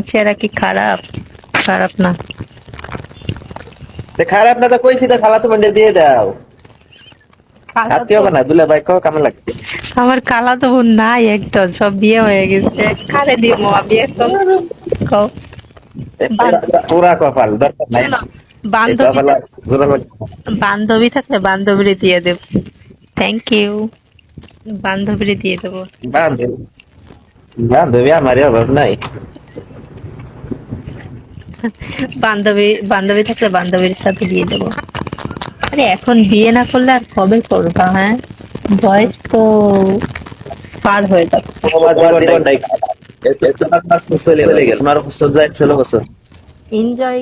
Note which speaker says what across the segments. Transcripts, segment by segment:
Speaker 1: চেহারা কি খারাপ? খারাপ না।
Speaker 2: খারাপ না তো কইছি তো, খালাতো বোনটা দিয়ে দাও। খাতে
Speaker 1: খালাতো
Speaker 2: হবে না, দুলা ভাই কও কেমন লাগছে?
Speaker 1: আমার খালাতো বোন নাই, একদম সব বিয়ে হয়ে গেছে। কারে দিব আমি এখন? কও।
Speaker 2: পুরা কপাল দরকার নাই।
Speaker 1: শোনো,
Speaker 2: এই
Speaker 1: বান্ধবী
Speaker 2: কপাল জোড়া লাগবে।
Speaker 1: বান্ধবী থাকলে বান্ধবীরে দিয়ে দেব। Thank you. বান্ধবীরে দিয়ে দেবো।
Speaker 2: বান্ধবী, বান্ধবী আমারই অভাব নাই।
Speaker 1: বান্ধবী বান্ধবী থাকলে বান্ধবীর সাথে দিয়ে দেবো। আরে এখন বিয়ে না করলে আর কবে করবা? হ্যাঁ, বয়স তো পার হয়ে যাচ্ছে।
Speaker 2: তোমার জীবনটাই খারাপ। তোমার 5 বছর চলে গেল, 15 বছর যায়, 16 বছর।
Speaker 1: এনজয়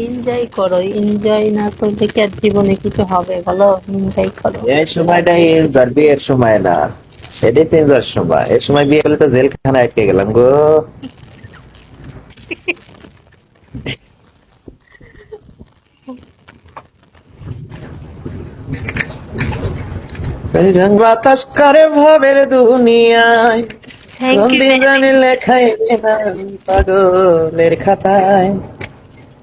Speaker 1: এনজয় করো, এনজয় না করলে কি আর জীবনে কিছু হবে বলো? এনজয় করো।
Speaker 2: এই সময়টা এনজার, বিয়ের সময় না। এটাই তো এনজার সময়। এই সময় বিয়ে হলে তো জেলখানায় আটকে গেলাম গো। রং বাতাস করে ভবের দুনিয়ায়,
Speaker 1: থ্যাংক
Speaker 2: কোন
Speaker 1: ইউ
Speaker 2: দিন
Speaker 1: ভেরি
Speaker 2: জানি লেখাই নাম পাগলের খাতায়।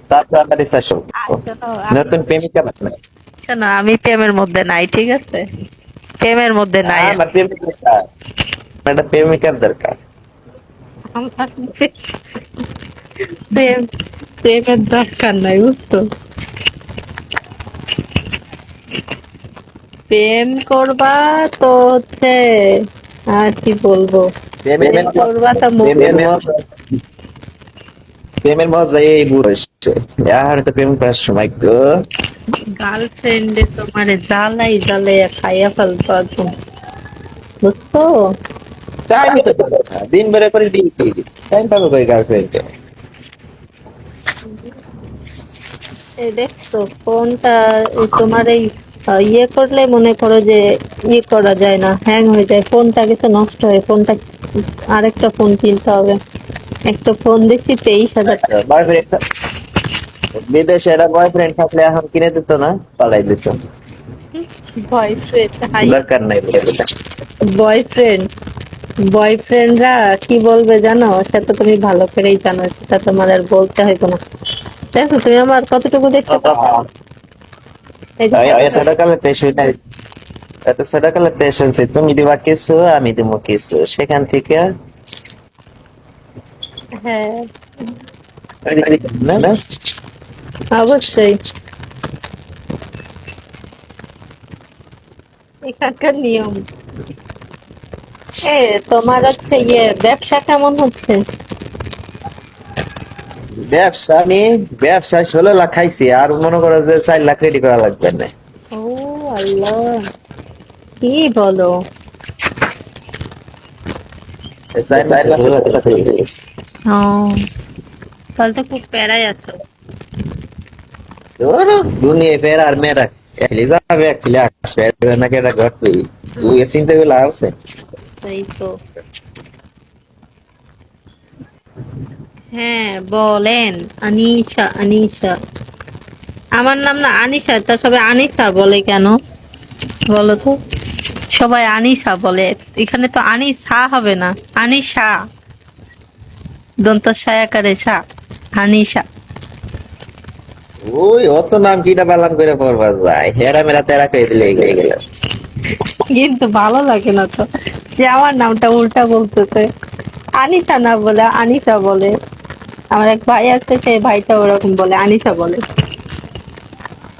Speaker 2: তাড়াতাড়ি চারশো
Speaker 1: শোনো, আমি
Speaker 2: নতুন প্রেমিকা বানাই।
Speaker 1: শোনো, আমি প্রেমের মধ্যে নাই, ঠিক আছে? প্রেমের মধ্যে নাই
Speaker 2: আমার প্রেমিক দরকার, আমার একটা প্রেমিকার দরকার।
Speaker 1: আমার প্রেম প্রেমের দরকার নাই, বুঝতো? প্রেম করবা তো হচ্ছে, আর কি বলবো, প্রেম
Speaker 2: প্রেমের
Speaker 1: করবা তো
Speaker 2: প্রেমের প্রেমের মজা এই বুড়ো এসছে। আর তো প্রেম করার সময় গো।
Speaker 1: গার্লফ্রেন্ডে তোমারে জ্বালাই জ্বালাই খাইয়া ফেলতো একদম, বুঝছো?
Speaker 2: টাইমই তো পাবো না, দিন বেড়ে করে দিন টাইম পাবো কই গার্লফ্রেন্ডকে?
Speaker 1: এই দেখছো ফোনটা, তোমার এই ইয়ে করলে মনে করো যে ইয়ে করা যায় না, হ্যাং হয়ে যায়, ফোনটা গেছে নষ্ট হয়ে, ফোনটা আরেকটা ফোন কিনতে হবে। একটা ফোন দেখছি 23,000 টাকা।
Speaker 2: বয়ফ্রেন্ড, বিদেশে একটা বয়ফ্রেন্ড থাকলে এখন কিনে দিত না, পালাই দিত।
Speaker 1: বয়ফ্রেন্ড, হাই,
Speaker 2: দরকার নাই বলে দিত।
Speaker 1: বয়ফ্রেন্ড, বয়ফ্রেন্ডরা কি বলবে জানো? সেটা তুমি ভালো করেই জানো, সেটা তোমার আর বলতে হইব না। দেখো তুমি আমার কতটুকু দেখতে পাচ্ছ? এই যে
Speaker 2: ছোটকালেতে শুনে, এত ছোটকালেতে শুনছি তুমি দিবা কিছু আমি দিব কিছু, সেখান থেকে
Speaker 1: হ্যাঁ,
Speaker 2: না না
Speaker 1: অবশ্যই এখানকার নিয়ম। এ তোমার হচ্ছে ইয়ে ব্যবসা কেমন হচ্ছে?
Speaker 2: ব্যবসা নিয়ে, ব্যবসায় 16 লাখ খাইছি, আর মনে করো যে 4 লাখ রেডি করা লাগবে না।
Speaker 1: ও আল্লাহ, কি বলো?
Speaker 2: এই 4 লাখ টাকা হয়ে গেছে।
Speaker 1: ও, তাহলে তো খুব প্যারাই আছো।
Speaker 2: ধরো দুনিয়া ফের আর মেয়েরা একলি যাবে একলি আসবে, এটা নাকি এটা ঘটবে, তুই চিন্তা করলে আছে।
Speaker 1: এই তো। হ্যাঁ বলেন। আনিশা, আনিশা। আমার নাম না আনিশা, তা সবাই আনিশা বলে কেন বলো তো? সবাই আনিশা বলে, এখানে তো আনিশা হবে না, আনিশা, দন্ত সায়াকারে সা, আনিশা।
Speaker 2: ওই অত নাম কিটা বালাম করে পড়বা যায়, হেরা মেরা তেরা কই দিলে এগিয়ে গেল।
Speaker 1: কিন্তু ভালো লাগে না তো যে আমার নামটা উল্টা বলতেছে, আনিশা না বলে আনিশা বলে। আমার এক ভাই আছে, সেই ভাইটা ওরকম বলে, আনিশা বলে।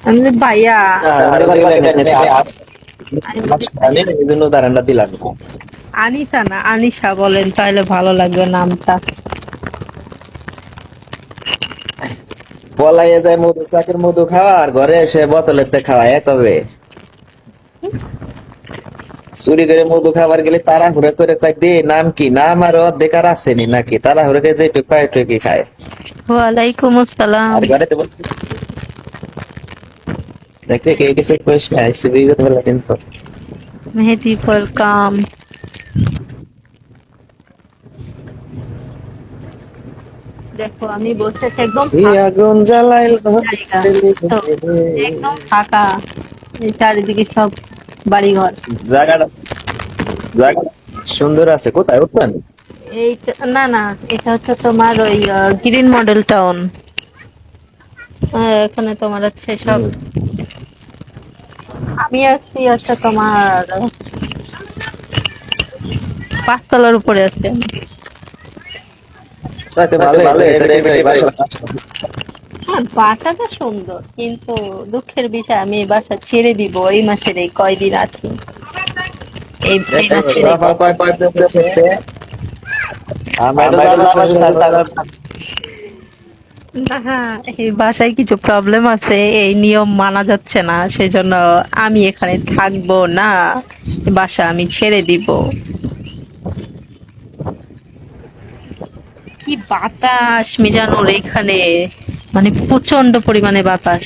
Speaker 1: আমি বলি, ভাইয়া আমি বলি,
Speaker 2: আমি এই জন্য উদাহরণটা দিলাম।
Speaker 1: আনিশা না আনিশা বলেন, তাহলে ভালো লাগবে নামটা।
Speaker 2: পলাইয়ে যায় মধু চাকের মধু খাওয়া, আর ঘরে এসে বোতলেতে খাওয়ায় কবে চুরি করে মধু খাবার গেলে তাড়াহুড়া করে কয় দে নাম কি, নাম আর অর্ধেক আর আসেনি নাকি, তাড়াহুড়া করে যে পায় টুকি খায়।
Speaker 1: ওয়ালাইকুম আসসালাম।
Speaker 2: আর ঘরে তো দেখে কে কিছু প্রশ্ন আইসি বিগত বেলা কিন্তু
Speaker 1: মেহেদি ওয়েলকাম। দেখো আমি বসে আছি একদম
Speaker 2: এই
Speaker 1: ফাঁকা
Speaker 2: আগুন জ্বালাইল
Speaker 1: জায়গা, তো একদম ফাঁকা, এই চারিদিকে সব বাড়িঘর।
Speaker 2: জায়গাটা, জায়গা সুন্দর আছে, কোথায় উঠবেন?
Speaker 1: এইটা না না, এটা হচ্ছে তোমার ওই গ্রিন মডেল টাউন। এখানে তোমার হচ্ছে সব, আমি আছি হচ্ছে তোমার 5 তলার উপরে আছে আমি।
Speaker 2: তাতে ভালো
Speaker 1: হ্যাঁ, বাসাটা সুন্দর, কিন্তু দুঃখের বিষয় আমি এই বাসা ছেড়ে দিব এই মাসের এই কয়দিন আছি। এই মাসের না, এই বাসায় কিছু প্রবলেম আছে, এই নিয়ম মানা যাচ্ছে না, সেজন্য আমি এখানে থাকবো না, বাসা আমি ছেড়ে দিব। কি বাতাস মিজানুর এখানে, মানে প্রচন্ড পরিমাণে বাতাস।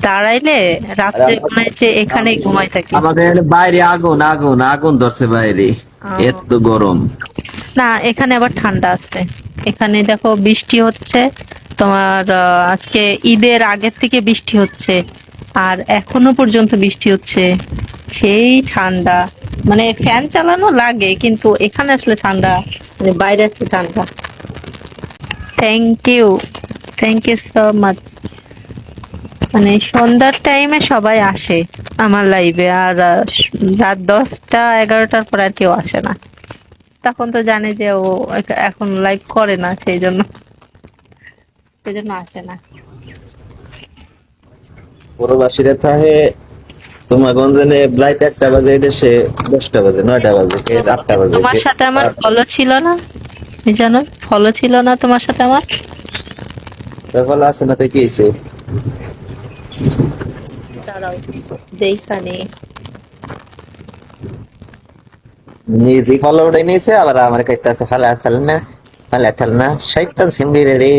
Speaker 1: দাঁড়াইলে রাত্রে মনে হয় যে এখানে ঘুমাই থাকি।
Speaker 2: আমাদের বাইরে আগুন আগুন আগুন ধরছে বাইরে, এত গরম।
Speaker 1: না, এখানে আবার ঠান্ডা আছে। এখানে দেখো বৃষ্টি হচ্ছে তোমার, আজকে ঈদের আগের থেকে বৃষ্টি হচ্ছে, আর এখনো পর্যন্ত বৃষ্টি হচ্ছে। সেই ঠান্ডা, মানে ফ্যান চালানো লাগে, কিন্তু এখানে আসলে ঠান্ডা, মানে বাইরে আসলে ঠান্ডা। Thank you, thank you so much. মানে সন্ধ্যার টাইমে সবাই আসে আমার লাইভে, আর রাত 10টা 11টার পর আর কেউ আসে না। তখন তো জানে যে ও এখন লাইভ করে না, সেই জন্য আসে না।
Speaker 2: প্রবাসীরা থাকে তোমার গঞ্জনে রাত 1টা বাজে, দেশে 10টা বাজে, 9টা বাজে, কে 8টা বাজে।
Speaker 1: তোমার সাথে আমার ফলো ছিল না, জানো, ফলো ছিল না তোমার সাথে আমার।
Speaker 2: তখন আছে না, তো কি হয়েছে?
Speaker 1: দাঁড়াও যেখানে
Speaker 2: নিজে ফলো উঠাই নিয়েছে, আবার আমার কাছে আছে ফালা চাল না, ফালা চাল না, শয়তান সিমড়ি রে।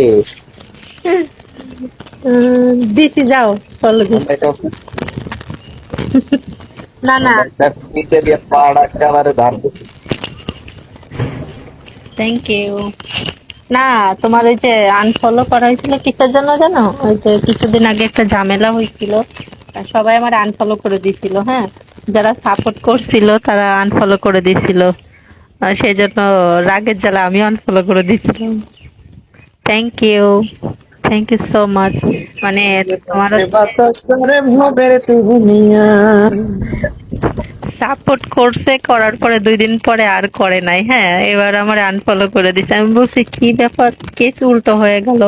Speaker 1: দিছি, যাও ফলো দিছি। না না, থ্যাংক ইউ। না, তোমার ওই যে আনফলো করা হয়েছিল কিসের জন্য জানো? ওই যে কিছুদিন আগে একটা ঝামেলা হয়েছিল, আর সবাই আমার আনফলো করে দিছিল। হ্যাঁ, যারা সাপোর্ট করছিল তারা আনফলো করে দিছিল, আর সেই জন্য রাগের জ্বালা আমি আনফলো করে দিছিলাম। Thank you, thank you so much. মানে তোমার সাপোর্ট করছে, করার পরে 2 দিন পরে আর করে নাই। হ্যাঁ, এবার আমার আনফলো করে দিছে। আমি বলছি কি ব্যাপার, কেস উল্টো হয়ে গেল,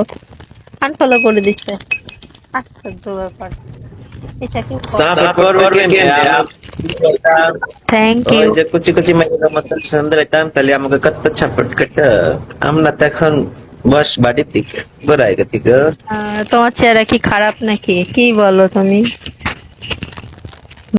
Speaker 1: আনফলো করে দিচ্ছে। আশ্চর্য ব্যাপার, এটা কি? Thank you.
Speaker 2: ওই যে কুচি কুচি মেয়েদের মতো সুন্দর হইতাম, তাহলে আমাকে কত সাপোর্ট করতো। আমরা তো এখন বস বাড়ির দিকে গোড়ায় গেছি গো।
Speaker 1: তোমার চেহারা কি খারাপ নাকি? কি বলো তুমি?